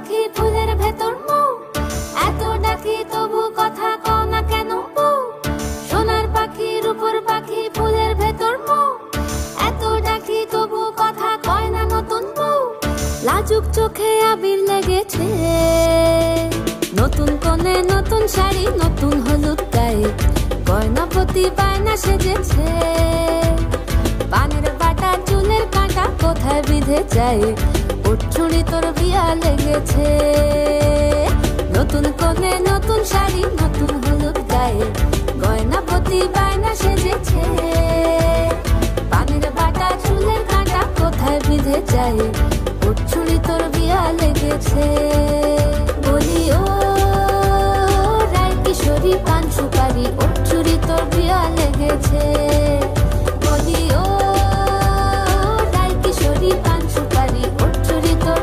পাখি ফুলের ভেতর মৌ, এত ডাকি তবু কথা কও না কেন বউ। সোনার পাখি রূপোর পাখি ফুলের ভেতর মৌ, এত ডাকি তবু কথা কয় না নতুন বউ। লাজুক চোখে আবির লেগেছে, নতুন কোণে নতুন শাড়ি নতুন হলুদ গায়ে, গয়নাপতি বায়না সেজেছে। পানের বাটা চুলের কাঁটা কোথায় বিঁধে যায়, ওর চুড়ি তোর বিয়া লেগেছে। নতুন কোণে নতুন শাড়ি নতুন হলুদ গায়ে, গয়নাপতি বায়না সেজেছে। পানের বাটা চুলের কাঁটা কোথায় বিঁধে যায়, ওর চুড়ি তোর বিয়া লেগেছে। বলি ও রায় কিশোরী পান সুপারি, ওর চুড়ি তোর বিয়া লেগেছে।